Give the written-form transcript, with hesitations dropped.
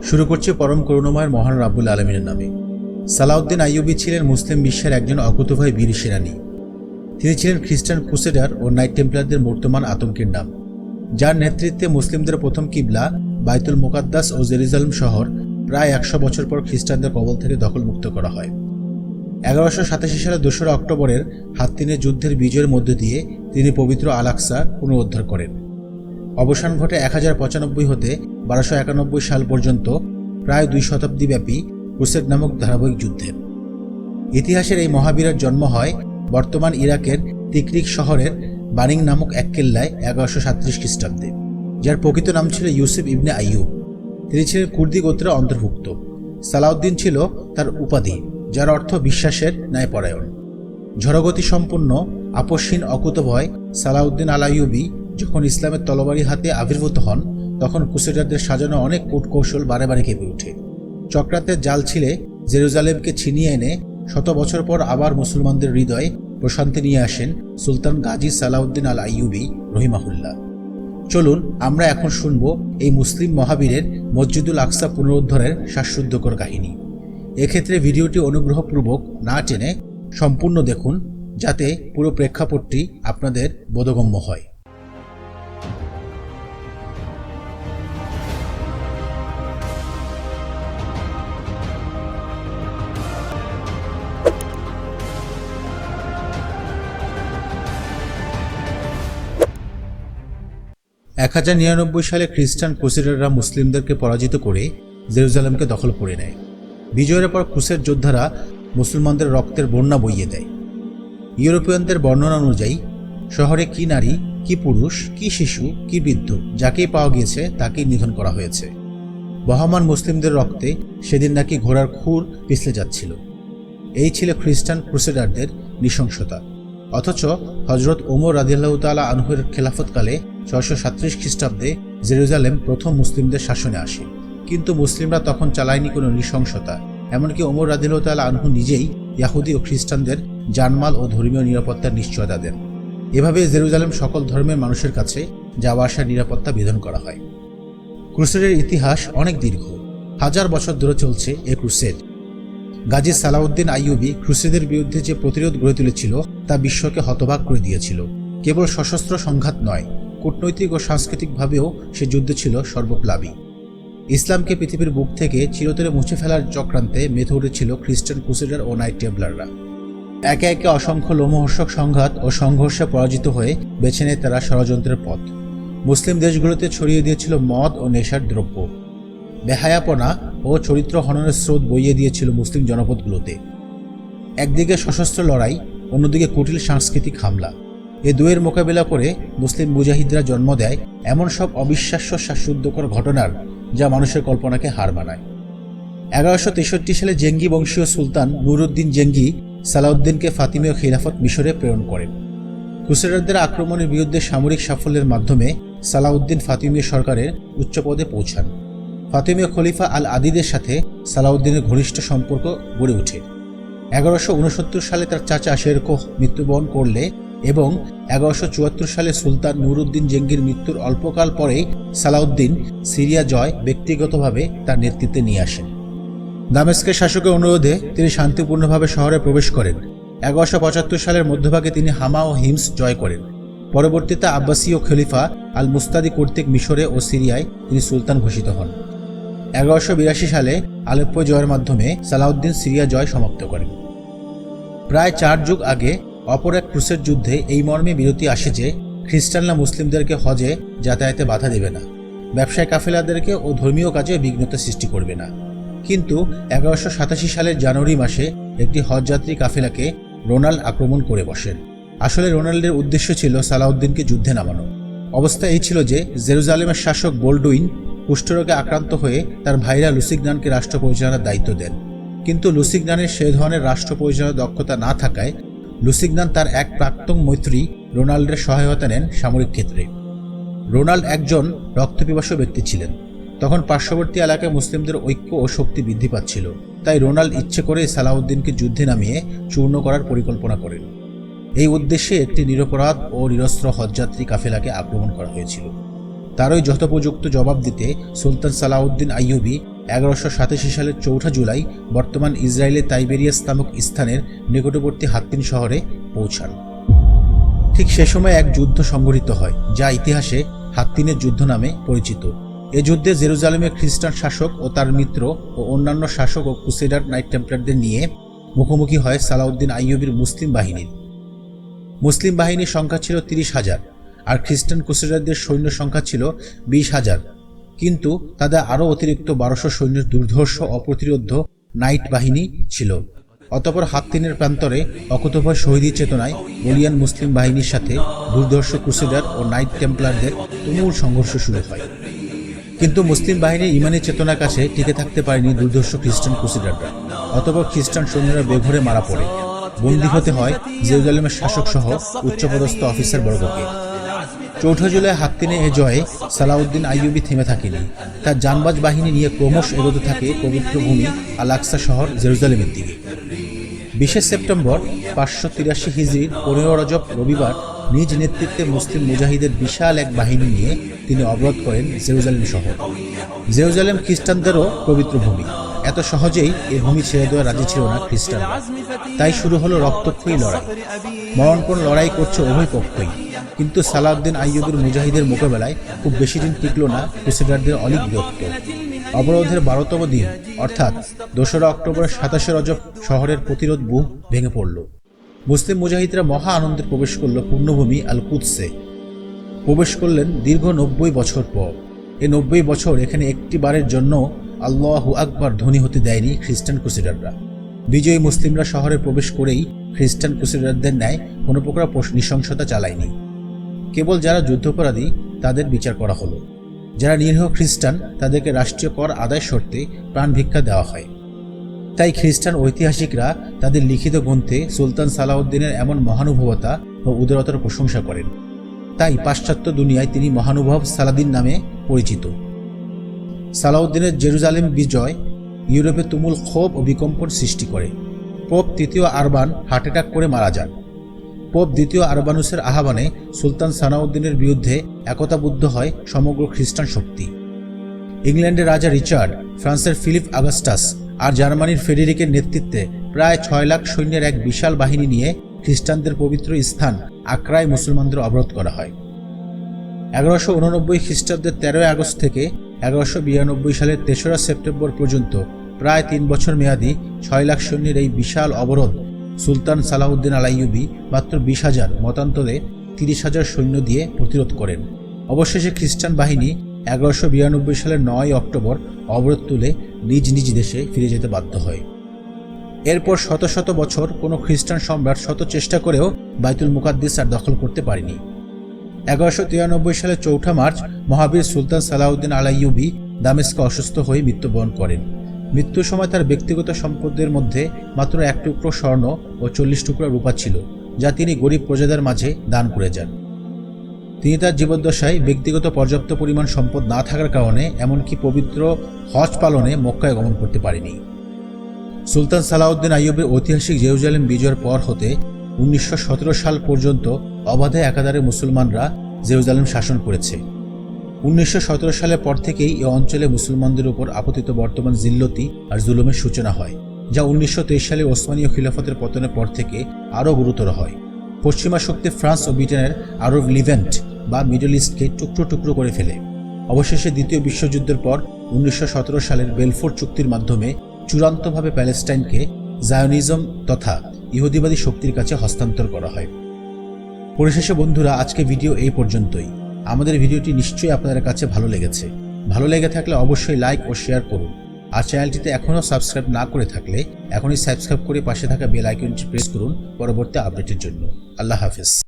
শুরু করছি পরম করুণাময়ের মহান রাব্বুল আলামিনের নামে। সালাউদ্দিন আইয়ুবী ছিলেন মুসলিম বিশ্বের একজন অকুতোভয় বীর সেনানী। তিনি ছিলেন খ্রিস্টান ক্রুসেডার ও নাইট টেম্পলারদের বর্তমান আতঙ্কের নাম, যার নেতৃত্বে মুসলিমদের প্রথম কিবলা বাইতুল মুকাদ্দাস ও জেরুজালেম শহর প্রায় ১০০ বছর পর খ্রিস্টানদের কবল থেকে দখলমুক্ত করা হয়। ১১৮৭ সালে ২রা অক্টোবরের হাত্তিনের যুদ্ধের বিজয়ের মধ্য দিয়ে তিনি পবিত্র আল আকসা পুনরুদ্ধার করেন। অবসান ঘটে ১০৯৫ হতে ১২৯১ সাল পর্যন্ত প্রায় ২ শতাব্দী ব্যাপী ক্রুসেড নামক ধারাবাহিক যুদ্ধের। ইতিহাসের এই মহাবীরের জন্ম হয় বর্তমান ইরাকের তিকরিক শহরের বানিং নামক এক কেল্লায় ১১৩৭ খ্রিস্টাব্দে, যার প্রকৃত নাম ছিল ইউসুফ ইবনে আইয়ুব। তিনি ছিলেন কুর্দি গোত্রের অন্তর্ভুক্ত। সালাউদ্দিন ছিল তার উপাধি, যার অর্থ বিশ্বাসের ন্যায়পরায়ণ। ঝড়গতি সম্পন্ন আপসহীন অকুতোভয় সালাউদ্দিন আল আইয়ুবী যখন ইসলামের তলবারি হাতে আবির্ভূত হন, তখন ক্রুসেডারদের সাজানো অনেক কূটকৌশল বারে বারে কেঁপে ওঠে। চক্রান্তের জাল ছিলে জেরুজালেমকে ছিনিয়ে এনে শত বছর পর আবার মুসলমানদের হৃদয়ে প্রশান্তি নিয়ে আসেন সুলতান গাজী সালাউদ্দিন আল আইয়ুবী রহিমাহুল্লাহ। চলুন আমরা এখন শুনব এই মুসলিম মহাবীরের মসজিদুল আকসা পুনরুদ্ধারের শ্বাসরুদ্ধকর কাহিনী। এক্ষেত্রে ভিডিওটি অনুগ্রহপূর্বক না টেনে সম্পূর্ণ দেখুন, যাতে পুরো প্রেক্ষাপটটি আপনাদের বোধগম্য হয়। এক ১০৯৯ সালে খ্রিস্টান ক্রুসেডাররা মুসলিমদেরকে পরাজিত করে জেরুজালেমকে দখল করে নেয়। বিজয়ের পর ক্রুসেড যোদ্ধারা মুসলমানদের রক্তের বন্যা বইয়ে দেয়। ইউরোপীয়নদের বর্ণনা অনুযায়ী শহরে কি নারী, কি পুরুষ, কি শিশু, কি বৃদ্ধ, যাকেই পাওয়া গিয়েছে তাকেই নিধন করা হয়েছে। বহমান মুসলিমদের রক্তে সেদিন নাকি ঘোড়ার খুর পিছলে যাচ্ছিল। এই ছিল খ্রিস্টান ক্রুসেডারদের নৃশংসতা। অথচ হযরত ওমর রাদিয়াল্লাহু তাআলা আনহুর খেলাফতকালে ৬৩৭ খ্রিস্টাব্দে জেরুজালেম প্রথম মুসলিমদের শাসনে আসে। কিন্তু মুসলিমরা তখন চালায়নি কোনো নৃশংসতা। এমনকি ওমর রাদিয়াল্লাহু তাআলা আনহু নিজেই ইয়াহুদি ও খ্রিস্টানদের জানমাল ও ধর্মীয় নিরাপত্তার নিশ্চয়তা দেন। এভাবে জেরুজালেম সকল ধর্মের মানুষের কাছে যাওয়া আসার নিরাপত্তা বিধান করা হয়। ক্রুসেডের ইতিহাস অনেক দীর্ঘ। ১০০০ বছর ধরে চলছে এ ক্রুসেড। গাজী সালাউদ্দিন আইয়ুবী ক্রুসেডের বিরুদ্ধে যে প্রতিরোধ গড়ে তুলেছিল তা বিশ্বকে হতবাক করে দিয়েছিল। কেবল সশস্ত্র সংঘাত নয়, কূটনৈতিক ও সাংস্কৃতিকভাবেও সে যুদ্ধ ছিল সর্বপ্লাবী। ইসলামকে পৃথিবীর বুক থেকে চিরতরে মুছে ফেলার চক্রান্তে মেতে উঠেছিল খ্রিস্টান ক্রুসেডার ও নাইট টেম্পলাররা। একে একে অসংখ্য লোমহর্ষক সংঘাত ও সংঘর্ষে পরাজিত হয়ে বেছে নেয় তারা ষড়যন্ত্রের পথ। মুসলিম দেশগুলোতে ছড়িয়ে দিয়েছিল মদ ও নেশার দ্রব্য। বেহায়াপনা ও চরিত্র হননের স্রোত বইয়ে দিয়েছিল মুসলিম জনপদগুলোতে। একদিকে সশস্ত্র লড়াই, অন্যদিকে কুটিল সাংস্কৃতিক হামলা। এ দুয়ের মোকাবিলা করে মুসলিম মুজাহিদরা জন্ম দেয় এমন সব অবিশ্বাস্য শ্বাসরুদ্ধকর ঘটনার, যা মানুষের কল্পনাকে হার মানায়। ১১৬৩ সালে জেঙ্গি বংশীয় সুলতান নুরউদ্দিন জেঙ্গি সালাউদ্দিনকে ফাতিমীয় খিলাফত মিশরে প্রেরণ করেন। ক্রুসেডারদের আক্রমণের বিরুদ্ধে সামরিক সাফল্যের মাধ্যমে সালাউদ্দিন ফাতিমীয় সরকারের উচ্চ পদে পৌঁছান। ফাতিমীয় খলিফা আল আদিদের সাথে সালাউদ্দিনের ঘনিষ্ঠ সম্পর্ক গড়ে ওঠে। ১১৬৯ সালে তার চাচা শেরকোহ মৃত্যুবরণ করলে এবং ১১৭৪ সালে সুলতান নুরউদ্দিন জেঙ্গির মৃত্যুর অল্পকাল পরেই সালাউদ্দিন সিরিয়া জয় ব্যক্তিগতভাবে তার নেতৃত্বে নিয়ে আসেন। দামেস্কের শাসকের অনুরোধে তিনি শান্তিপূর্ণভাবে শহরে প্রবেশ করেন। ১১৭৫ সালের মধ্যভাগে তিনি হামা ও হিমস জয় করেন। পরবর্তীতে আব্বাসীয় খলিফা আল মুস্তাদি কর্তৃক মিশরে ও সিরিয়ায় তিনি সুলতান ঘোষিত হন। ১১৮২ সালে আলেপ্পো জয়ের মাধ্যমে সালাউদ্দিন সিরিয়া জয় সমাপ্ত করেন। প্রায় ৪ যুগ আগে অপর এক ক্রুসেড যুদ্ধে এই মর্মে বিরতি আসে যে খ্রিস্টানরা মুসলিমদেরকে হজে যাতায়াতে বাধা দেবে না, ব্যবসায় কাফেলাদেরকে ও ধর্মীয় কাজে বিঘ্নতা সৃষ্টি করবে না। কিন্তু ১১৮৮৭ সালের জানুয়ারি মাসে একটি হজযাত্রী কাফেলাকে রোনাল্ড আক্রমণ করে বসেন। আসলে রোনাল্ডের উদ্দেশ্য ছিল সালাউদ্দিনকে যুদ্ধে নামানো। অবস্থা এই ছিল যে জেরুজালেমের শাসক বোল্ডুইন কুষ্ঠরোগে আক্রান্ত হয়ে তার ভাইরা লুসিগনানকে রাষ্ট্র পরিচালনার দায়িত্ব দেন। কিন্তু লুসিগনানের সে ধরনের রাষ্ট্র পরিচালনার দক্ষতা না থাকায় লুসিগনান তার এক প্রাক্তন মৈত্রী রোনাল্ডের সহায়তা নেন সামরিক ক্ষেত্রে। রোনাল্ড একজন রক্তপিপাসু ব্যক্তি ছিলেন। তখন পার্শ্ববর্তী এলাকায় মুসলিমদের ঐক্য ও শক্তি বৃদ্ধি পাচ্ছিল, তাই রোনাল্ড ইচ্ছে করে সালাউদ্দিনকে যুদ্ধে নামিয়ে চূর্ণ করার পরিকল্পনা করেন। এই উদ্দেশ্যে একটি নিরপরাধ ও নিরস্ত্র হজযাত্রী কাফেলাকে আক্রমণ করা হয়েছিল। তারই যথোপযুক্ত জবাব দিতে সুলতান সালাউদ্দিন আইয়ুবী 1187 সালের 4 জুলাই বর্তমান ইসরায়েলের তাইবেরিয়াস নামক স্থানের নিকটবর্তী হাত্তিন শহরে পৌঁছান। ঠিক সে সময় এক যুদ্ধ সংঘটিত হয়, যা ইতিহাসে হাত্তিনের যুদ্ধ নামে পরিচিত। এ যুদ্ধে জেরুজালেমের খ্রিস্টান শাসক ও তার মিত্র ও অন্যান্য শাসক ও ক্রুসেডার নাইট টেম্পলারদের নিয়ে মুখোমুখি হয় সালাউদ্দিন আইয়ুবীর মুসলিম বাহিনীর। মুসলিম বাহিনীর সংখ্যা ছিল 30,000 আর খ্রিস্টান ক্রুসেডারদের সৈন্য সংখ্যা ছিল 20,000, কিন্তু তাদের আরও অতিরিক্ত 1200 সৈন্যের দুর্ধর্ষ অপ্রতিরোধ্য নাইট বাহিনী ছিল। অতঃপর হাত্তিনের প্রান্তরে অকুতোভয় শহীদী চেতনায় বলিয়ান মুসলিম বাহিনীর সাথে দুর্ধর্ষ ক্রুসেডার ও নাইট টেম্পলারদের তুমুল সংঘর্ষ শুরু হয়। কিন্তু মুসলিম বাহিনীর ইমানি চেতনার কাছে টিকে থাকতে পারেনি দুর্ধর্ষ খ্রিস্টান ক্রুসেডাররা। অতঃপর খ্রিস্টান সৈন্যরা বেঘরে মারা পড়ে। বন্দী হতে হয় জেরুজালেমের শাসক সহ উচ্চপদস্থ অফিসার বর্গকে। 4 জুলাই হাত্তিনে এ জয়ে সালাউদ্দিন আইয়ুবী থেমে থাকেনি। তার জানবাজ বাহিনী নিয়ে ক্রমশ এগোতে থাকে পবিত্র ভূমি আল আকসা শহর জেরুজালেমের দিকে। 20 সেপ্টেম্বর 583 হিজরির 15 রজব রবিবার নিজ নেতৃত্বে মুসলিম মুজাহিদের বিশাল এক বাহিনী নিয়ে তিনি অবরোধ করেন জেরুজালেম শহর। জেরুজালেম খ্রিস্টানদেরও পবিত্র ভূমি, এত সহজেই এই ভূমি ছেড়ে দেওয়া রাজি ছিল না খ্রিস্টানরা। তাই শুরু হলো রক্তক্ষয়ী লড়াই। মরণপণ লড়াই করছে উভয় পক্ষই, কিন্তু সালাউদ্দিন আইয়ুবীর মুজাহিদের মোকাবেলায় খুব বেশি দিন টিকল না ক্রুসেডারদের অলিক বীরত্ব। অবরোধের 12তম দিন অর্থাৎ 2 অক্টোবর 27 রজব শহরের প্রতিরোধ বুহ ভেঙে পড়ল। মুসলিম মুজাহিদরা মহা আনন্দে প্রবেশ করল পূর্ণভূমি আল কুদসে। প্রবেশ করলেন দীর্ঘ 90 বছর পর। এই 90 বছর এখানে একটি বারের জন্য আল্লাহু আকবার ধ্বনি হতে দেয়নি খ্রিস্টান ক্রুসেডাররা। বিজয়ী মুসলিমরা শহরে প্রবেশ করেই খ্রিস্টান ক্রুসেডারদের ন্যায় কোনো প্রকার নৃশংসতা চালায়নি। কেবল যারা যুদ্ধাপরাধী তাদের বিচার করা হলো। যারা নিরীহ খ্রিস্টান তাদেরকে রাষ্ট্রীয় কর আদায় শর্তে প্রাণ ভিক্ষা দেওয়া হয়। তাই খ্রিস্টান ঐতিহাসিকরা তাদের লিখিত গ্রন্থে সুলতান সালাউদ্দিনের এমন মহানুভবতা ও উদারতার প্রশংসা করেন। তাই পাশ্চাত্য দুনিয়ায় তিনি মহানুভব সালাদিন নামে পরিচিত। সালাউদ্দিনের জেরুজালেম বিজয় ইউরোপে তুমুল ক্ষোভ ও বিকম্পন সৃষ্টি করে। পোপ 3য় আরবান হার্ট অ্যাটাক করে মারা যান। পোপ 2য় আরবানুসের আহ্বানে সুলতান সালাউদ্দিনের বিরুদ্ধে একতাবদ্ধ হয় সমগ্র খ্রিস্টান শক্তি। ইংল্যান্ডের রাজা রিচার্ড, ফ্রান্সের ফিলিপ আগাস্টাস আর জার্মানির ফেডেরিকের নেতৃত্বে প্রায় 6 লাখ সৈন্যের এক বিশাল বাহিনী নিয়ে খ্রিস্টানদের পবিত্র স্থান আক্রায় মুসলমানদের অবরোধ করা হয়। 1189 খ্রিস্টাব্দের 13 আগস্ট থেকে 1192 সালের 3রা সেপ্টেম্বর পর্যন্ত প্রায় 3 বছর মেয়াদী 6 লাখ সৈন্যের এই বিশাল অবরোধ সুলতান সালাউদ্দিন আল আইয়ুবী মাত্র 20,000 মতান্তরে 30,000 সৈন্য দিয়ে প্রতিরোধ করেন। অবশেষে খ্রিস্টান বাহিনী 1192 সালের 9 অক্টোবর অবরোধ তুলে নিজ নিজ দেশে ফিরে যেতে বাধ্য হয়। এরপর শত শত বছর কোনো খ্রিস্টান সম্রাট শত চেষ্টা করেও বাইতুল মুকাদ্দিস আর দখল করতে পারেনি। 1193 সালের 4 মার্চ মহাবীর সুলতান সালাউদ্দিন আল আইয়ুবী দামেস্কে অসুস্থ হয়ে মৃত্যুবরণ করেন। মৃত্যুর সময় তার ব্যক্তিগত সম্পদের মধ্যে মাত্র 1 টুকরো স্বর্ণ ও 40 টুকরা রূপা ছিল, যা তিনি গরিব প্রজাদের মাঝে দান করে যান। তিনি তার জীবদ্দশায় ব্যক্তিগত পর্যাপ্ত পরিমাণ সম্পদ না থাকার কারণে এমনকি পবিত্র হজ পালনে মক্কায় গমন করতে পারেনি। সুলতান সালাউদ্দিন আইয়ুবের ঐতিহাসিক জেরুজালেম বিজয়ের পর হতে 1917 সাল পর্যন্ত অবাধে একাধারে মুসলমানরা জেরুজালেম শাসন করেছে। 1917 সালের পর থেকেই এই অঞ্চলে মুসলমানদের উপর আপতিত বর্তমান জিল্লতি আর জুলুমের সূচনা হয়, যা 1923 সালে ওসমানীয় খিলাফতের পতনের পর থেকে আরও গুরুতর হয়। পশ্চিমা শক্তি ফ্রান্স ও ব্রিটেনের আরব লিভেন্ট বা মিডল ইস্টকে টুকরো টুকরো করে ফেলে। অবশেষে দ্বিতীয় বিশ্বযুদ্ধের পর 1917 সালের বেলফোর চুক্তির মাধ্যমে চূড়ান্তভাবে প্যালেস্টাইনকে জায়োনিজম তথা ইহুদিবাদী শক্তির কাছে হস্তান্তর করা হয়। পরিশেষে বন্ধুরা, আজকে ভিডিও এই পর্যন্তই। আমাদের ভিডিওটি নিশ্চয়ই আপনাদের কাছে ভালো লেগেছে। ভালো লেগে থাকলে অবশ্যই লাইক ও শেয়ার করুন। আর চ্যানেলটিতে এখনও সাবস্ক্রাইব না করে থাকলে এখনই সাবস্ক্রাইব করে পাশে থাকা বেল আইকনটি প্রেস করুন পরবর্তী আপডেটের জন্য। আল্লাহ হাফেজ।